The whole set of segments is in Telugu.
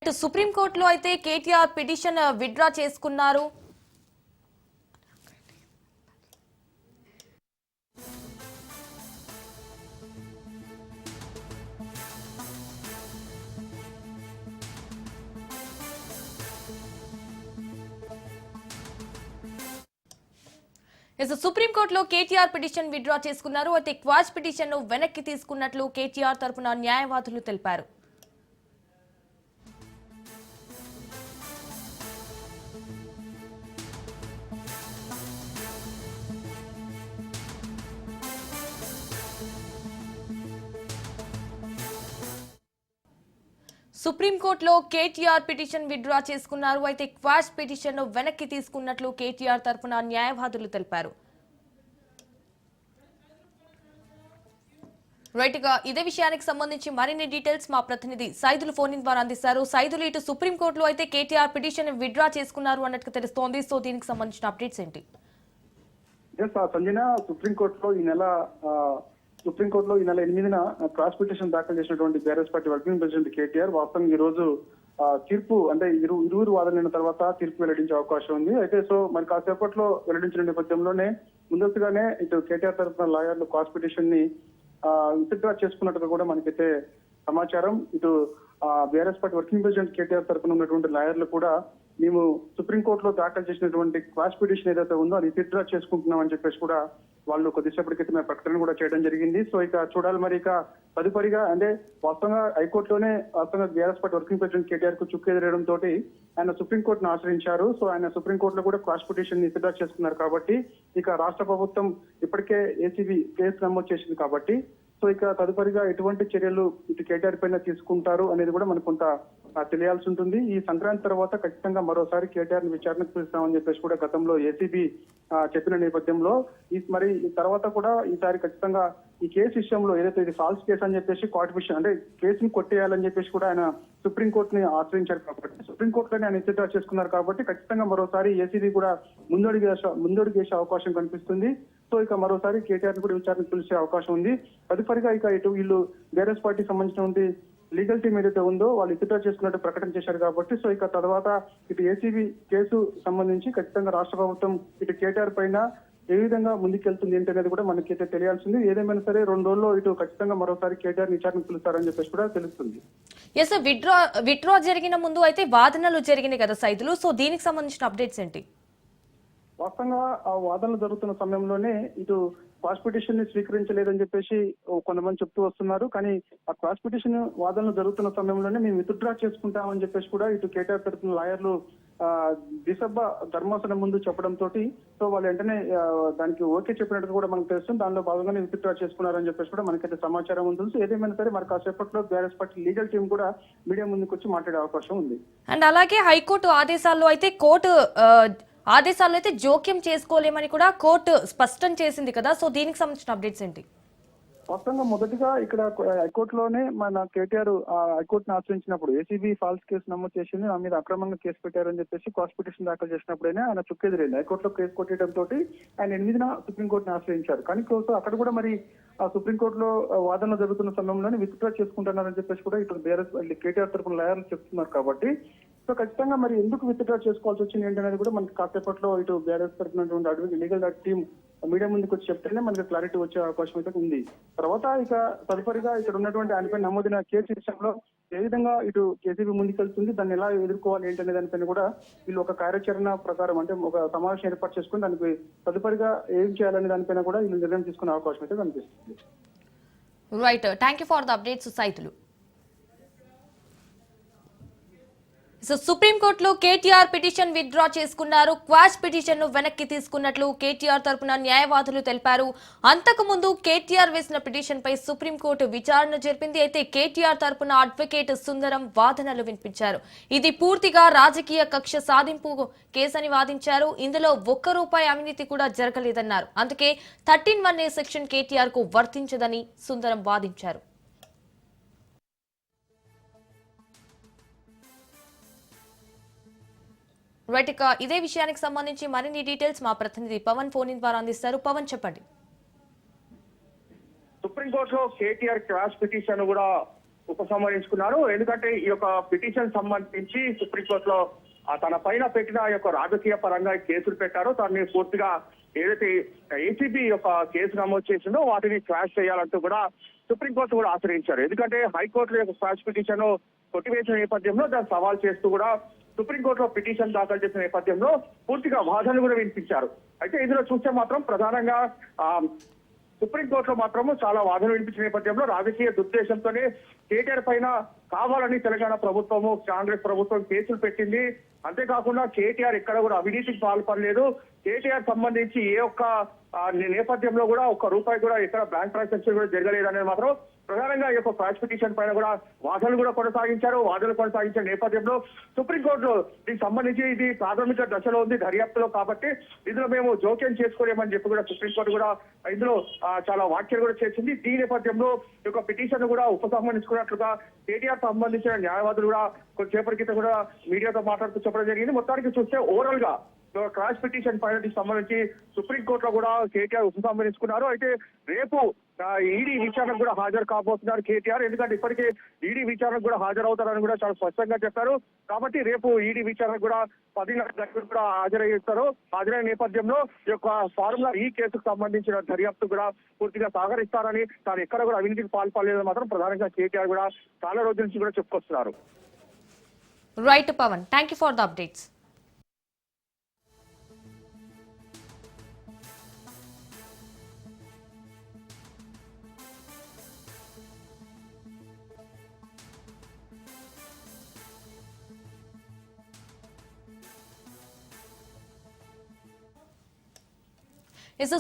రైట్ సుప్రీంకోర్టులో అయితే కేటీఆర్ పిటిషన్ విత్డ్రా చేసుకున్నారు. సుప్రీంకోర్టులో కేటీఆర్ పిటిషన్ విత్డ్రా చేసుకున్నారు. అయితే క్వాష్ పిటిషన్ ను వెనక్కి తీసుకున్నట్లు కేటీఆర్ తరపున న్యాయవాదులు తెలిపారు. సుప్రీంకోర్టులో కేటీఆర్ పిటిషన్ విత్డ్రా చేసుకున్నారు. అయితే క్వాష్ పిటిషన్ ను వెనక్కి తీసుకున్నట్లు కేటీఆర్ తరపున న్యాయవాదులు తెలిపారు. రైట్ గా ఇదే విషయానికి సంబంధించి మరిన్ని డీటెయిల్స్ మా ప్రతినిధి సైదులు ఫోన్ ఇన్ ద్వారా అందిస్తారు. సైదులు, ఇటు సుప్రీంకోర్టులో అయితే కేటీఆర్ పిటిషన్ విత్డ్రా చేసుకున్నారు అన్నట్టు తెలుస్తోంది. సో దీనికి సంబంధించిన అప్డేట్స్ ఏంటి? సంజన, సుప్రీంకోర్టులో ఈ నెల 8న క్రాస్ పిటిషన్ దాఖలు చేసినటువంటి BRS party working president KTR వాస్తవం ఈ రోజు తీర్పు అంటే ఇరువురు వాదనైన తర్వాత తీర్పు వెల్లడించే అవకాశం ఉంది. అయితే మరి కాసేపట్లో వెల్లడించిన నేపథ్యంలోనే ముందస్తుగానే ఇటు కేటీఆర్ తరఫున లాయర్లు క్రాస్ పిటిషన్ ని విత్డ్రా చేసుకున్నట్టుగా కూడా మనకైతే సమాచారం. ఇటు BRS party working president KTR తరఫున ఉన్నటువంటి లాయర్లు కూడా మేము సుప్రీంకోర్టులో దాఖలు చేసినటువంటి క్వాష్ పిటిషన్ ఏదైతే ఉందో అది విత్డ్రా చేసుకుంటున్నాం అని చెప్పేసి కూడా వాళ్ళు కొద్దిసేపటి క్రితమే ప్రకటన కూడా చేయడం జరిగింది. సో ఇక చూడాలి మరి ఇక తదుపరిగా అంటే వాస్తవంగా హైకోర్టులోనే BRS party working president KTR కు చుక్కు ఎదురేయడం తోటి ఆయన సుప్రీంకోర్టును ఆశ్రయించారు. సో ఆయన సుప్రీంకోర్టులో కూడా క్వాష్ పిటిషన్ విత్డ్రా చేసుకున్నారు కాబట్టి ఇక రాష్ట్ర ప్రభుత్వం ఇప్పటికే ఏసీబీ కేసు నమోదు చేసింది కాబట్టి సో ఇక తదుపరిగా ఎటువంటి చర్యలు ఇటు కేటీఆర్ పైన తీసుకుంటారు అనేది కూడా మనకు కొంత తెలియాల్సి ఉంటుంది. ఈ సంక్రాంతి తర్వాత ఖచ్చితంగా మరోసారి కేటీఆర్ ని విచారణకు పిలుస్తామని చెప్పేసి కూడా గతంలో ఏసీబీ చెప్పిన నేపథ్యంలో మరి తర్వాత కూడా ఈసారి ఖచ్చితంగా ఈ కేసు విషయంలో ఏదైతే ఇది ఫాల్స్ కేసు అని చెప్పేసి కోర్టు అంటే కేసుని కొట్టేయాలని చెప్పేసి కూడా ఆయన సుప్రీంకోర్టుని ఆశ్రయించారు కాబట్టి సుప్రీంకోర్టులోనే ఆయన విత్డ్రా చేసుకున్నారు కాబట్టి ఖచ్చితంగా మరోసారి ఏసీబీ కూడా ముందడుగు వేసే అవకాశం కనిపిస్తుంది. సో ఇక మరోసారి కేటీఆర్ ని కూడా విచారణకు పిలిచే అవకాశం ఉంది. తదుపరిగా ఇక ఇటు వీళ్ళు బీఆర్ఎస్ పార్టీకి సంబంధించినటువంటి లీగల్ టీం ఏదైతే ఉందో వాళ్ళు విత్డ్రా చేసుకున్నట్టు ప్రకటన చేశారు కాబట్టి సో ఇక తర్వాత ఇటు ఏసీబీ కేసు సంబంధించి ఖచ్చితంగా రాష్ట్ర ప్రభుత్వం ఇటు కేటీఆర్ పైన ఏ విధంగా ముందుకెళ్తుంది ఏంటనేది కూడా మనకైతే తెలియాల్సింది. ఏదేమైనా సరే 2 రోజుల్లో ఇటు ఖచ్చితంగా మరోసారి కేటీఆర్ విచారణకు పిలుస్తారని చెప్పేసి కూడా తెలుస్తుంది. విత్డ్రా జరిగిన ముందు అయితే వాదనలు జరిగినాయి కదా సైదులు, సో దీనికి సంబంధించిన అప్డేట్స్ ఏంటి? వాస్తవంగా ఆ వాదనలు జరుగుతున్న సమయంలోనే ఇటు క్వాష్ పిటిషన్ ని స్వీకరించలేదని చెప్పేసి కొంతమంది చెప్తూ వస్తున్నారు. కానీ ఆ క్వాష్ పిటిషన్ వాదనలు జరుగుతున్న సమయంలోనే మేము విత్డ్రా చేసుకుంటామని చెప్పేసి కూడా ఇటు కేటీఆర్ తరఫున లాయర్లు దిశబ్బ ధర్మాసనం ముందు చెప్పడం తోటి సో వాళ్ళు వెంటనే దానికి ఓకే చెప్పినట్టు కూడా మనకు తెలుస్తుంది. దానిలో భాగంగానే విత్డ్రా చేసుకున్నారని చెప్పేసి కూడా మనకైతే సమాచారం ఉంది. ఏదేమైనా సరే మరి కాసేపట్లో బీఆర్ఎస్ పార్టీ లీగల్ టీం కూడా మీడియా ముందుకు వచ్చి మాట్లాడే అవకాశం ఉంది. అండ్ అలాగే హైకోర్టు ఆదేశాల్లో అయితే ఆదేశాల్లో అయితే జోక్యం చేసుకోలేమని కూడా కోర్టు స్పష్టం చేసింది కదా, సో దీనికి సంబంధించిన అప్డేట్స్ ఏంటి? వాస్తవంగా మొదటిగా ఇక్కడ హైకోర్టులోనే మన కేటీఆర్ హైకోర్టును ఆశ్రయించినప్పుడు ఏసీబీ ఫాల్స్ కేసు నమోదు చేసింది, నా మీద అక్రమంగా కేసు పెట్టారని చెప్పేసి క్వాష్ పిటిషన్ దాఖలు చేసినప్పుడైనా ఆయన చుక్కెదిరింది. హైకోర్టులో కేసు కొట్టడంతో ఆయన 8న సుప్రీంకోర్టును ఆశ్రయించారు. కానీ అక్కడ కూడా మరి ఆ సుప్రీంకోర్టులో వాదనలు జరుగుతున్న సమయంలోనే విత్డ్రా చేసుకుంటున్నారని చెప్పేసి కూడా ఇటు బీఆర్ఎస్ కేటీఆర్ తరఫున లాయర్లు చెప్తున్నారు కాబట్టి సో ఖచ్చితంగా మరి ఎందుకు విత్డ్రా చేసుకోవాల్సి వచ్చింది ఏంటనేది కూడా మనకి కాసేపట్లో ఇటు బీఆర్ఎస్ తరఫున అడ్వకేట్ లీగల్ టీం మీడియా ముందుకు వచ్చి చెప్తేనే మనకి క్లారిటీ వచ్చే అవకాశం అయితే ఉంది. తర్వాత ఇక తదుపరిగా ఇక్కడ ఉన్నటువంటి ఆయనపై నమోదైన కేసు విషయంలో ఏ విధంగా ఇటు కేసీబీ ముందుకెళ్తుంది, దాన్ని ఎలా ఎదుర్కోవాలి ఏంటనే దానిపైన కూడా వీళ్ళు ఒక కార్యాచరణ ప్రకారం అంటే ఒక సమావేశం ఏర్పాటు చేసుకుని దానికి తదుపరిగా ఏం చేయాలనే దానిపైన కూడా వీళ్ళు నిర్ణయం తీసుకునే అవకాశం అయితే కనిపిస్తుంది. Right, thank you for the updates సైతులు. సుప్రీంకోర్టులో కేటీఆర్ పిటిషన్ విత్డ్రా చేసుకున్నారు. క్వాష్ పిటిషన్ ను వెనక్కి తీసుకున్నట్లు కేటీఆర్ తరపున న్యాయవాదులు తెలిపారు. అంతకు ముందు కేటీఆర్ వేసిన పిటిషన్ పై సుప్రీంకోర్టు విచారణ జరిపింది. అయితే కేటీఆర్ తరపున అడ్వకేట్ సుందరం వాదనలు వినిపించారు. ఇది పూర్తిగా రాజకీయ కక్ష సాధింపు కేసని వాదించారు. ఇందులో ₹1 అవినీతి కూడా జరగలేదన్నారు. అందుకే 13(1A) సెక్షన్ కేటీఆర్ కు వర్తించదని సుందరం వాదించారు. రైట్, ఇక ఇదే విషయానికి సంబంధించి మరిన్ని డీటెయిల్స్ మా ప్రతినిధి పవన్ ఫోన్ ఇన్ ద్వారా అందిస్తారు. పవన్, చెప్పండి. సుప్రీంకోర్టులో కేటీఆర్ క్రాష్ పిటిషన్ కూడా ఉపసంహరించుకున్నారు. ఎందుకంటే ఈ యొక్క పిటిషన్ సంబంధించి సుప్రీంకోర్టులో తన పైన పెట్టిన యొక్క రాజకీయ పరంగా కేసులు పెట్టారో దాన్ని పూర్తిగా ఏదైతే ఏసీబీ యొక్క కేసు నమోదు చేసిందో వాటిని క్వాష్ చేయాలంటూ కూడా సుప్రీంకోర్టు కూడా ఆశ్రయించారు. ఎందుకంటే హైకోర్టు యొక్క క్వాష్ పిటిషన్ కొట్టివేసిన నేపథ్యంలో దాన్ని సవాల్ చేస్తూ కూడా సుప్రీంకోర్టులో పిటిషన్ దాఖలు చేసిన నేపథ్యంలో పూర్తిగా వాదనలు కూడా వినిపించారు. అయితే ఇందులో చూస్తే మాత్రం ప్రధానంగా సుప్రీంకోర్టులో మాత్రము చాలా వాదనలు వినిపించిన నేపథ్యంలో రాజకీయ దుర్దేశంతోనే కేటీఆర్ పైన కావాలని తెలంగాణ ప్రభుత్వము కాంగ్రెస్ ప్రభుత్వం కేసులు పెట్టింది. అంతేకాకుండా కేటీఆర్ ఎక్కడ కూడా అవినీతికి పాల్పడలేదు. కేటీఆర్ సంబంధించి ఏ ఒక్క నేపథ్యంలో కూడా ఒక్క రూపాయి కూడా ఎక్కడ బ్యాంక్ ట్రాన్సాక్షన్ కూడా జరగలేదనేది మాత్రం ప్రధానంగా ఈ యొక్క క్వాష్ పిటిషన్ పైన కూడా వాదనలు కూడా కొనసాగించారు. వాదనలు కొనసాగించిన నేపథ్యంలో సుప్రీంకోర్టులో దీనికి సంబంధించి ఇది ప్రాథమిక దశలో ఉంది, దర్యాప్తులో, కాబట్టి ఇందులో మేము జోక్యం చేసుకోలేమని చెప్పి కూడా సుప్రీంకోర్టు కూడా ఇందులో చాలా వ్యాఖ్యలు కూడా చేసింది. దీని నేపథ్యంలో ఈ యొక్క పిటిషన్ కూడా ఉపసంహరించుకున్నట్లుగా కేటీఆర్ సంబంధించిన న్యాయవాదులు కూడా కొద్దిసేపటి క్రితం కూడా మీడియాతో మాట్లాడుతూ చెప్పడం జరిగింది. మొత్తానికి చూస్తే ఓవరాల్ గా క్రాష్ పిటిషన్ పైన సంబంధించి సుప్రీంకోర్టులో కూడా కేటీఆర్ ఉపసంహరించుకున్నారు. అయితే రేపు ఈడీ విచారణకు కూడా హాజరు కాబోతున్నారు కేటీఆర్. ఎందుకంటే ఇప్పటికే ఈడీ విచారణకు కూడా హాజరవుతారని కూడా చాలా స్పష్టంగా చెప్పారు. కాబట్టి రేపు ఈడీ విచారణకు కూడా 10 గంటలకు కూడా హాజరయ్యేస్తారు. హాజరైన నేపథ్యంలో ఈ యొక్క ఫార్ములా ఈ కేసుకు సంబంధించిన దర్యాప్తు కూడా పూర్తిగా సహకరిస్తారని, తాను ఎక్కడ కూడా అవినీతికి పాల్పడలేదని మాత్రం ప్రధానంగా కేటీఆర్ కూడా చాలా రోజుల నుంచి కూడా చెప్పుకొస్తున్నారు. Right Pawan, thank you for the updates.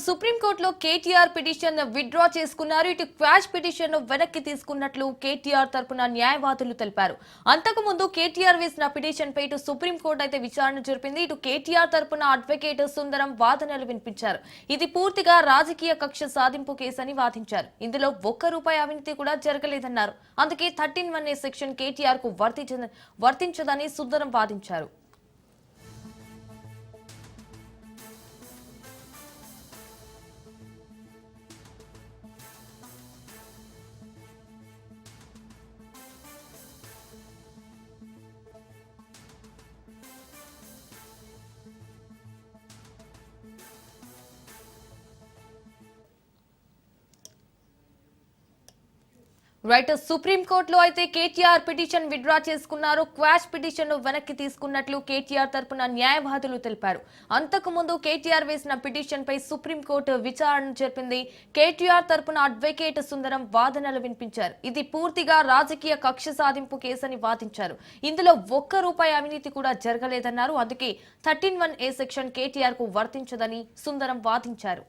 సుప్రీంకోర్టులో కేటీఆర్ పిటిషన్ విత్డ్రా చేసుకున్నారు. ఇటు క్వాష్ పిటిషన్ వెనక్కి తీసుకున్నట్లు కేటీఆర్ తరపున న్యాయవాదులు తెలిపారు. అంతకుముందు కేటీఆర్ వేసిన పిటిషన్ పై ఇటు సుప్రీంకోర్టు అయితే విచారణ జరిపింది. ఇటు కేటీఆర్ తరపున అడ్వకేట్ సుందరం వాదనలు వినిపించారు. ఇది పూర్తిగా రాజకీయ కక్ష సాధింపు కేసని వాదించారు. ఇందులో ₹1 అవినీతి కూడా జరగలేదన్నారు. అందుకే 13(1) సెక్షన్ కేటీఆర్ కు వర్తించదని సుందరం వాదించారు. రైట్, సుప్రీంకోర్టులో అయితే కేటీఆర్ పిటిషన్ విత్డ్రా చేసుకున్నారు. క్వాష్ పిటిషన్ వెనక్కి తీసుకున్నట్లు కేటీఆర్ తరపున న్యాయవాదులు తెలిపారు. అంతకుముందు కేటీఆర్ వేసిన పిటిషన్ పై సుప్రీంకోర్టు విచారణ జరిపింది. కేటీఆర్ తరపున అడ్వకేట్ సుందరం వాదనలు వినిపించారు. ఇది పూర్తిగా రాజకీయ కక్ష సాధింపు కేసని వాదించారు. ఇందులో ₹1 అవినీతి కూడా జరగలేదన్నారు. అందుకే 13(1) సెక్షన్ కేటీఆర్ కు వర్తించదని సుందరం వాదించారు.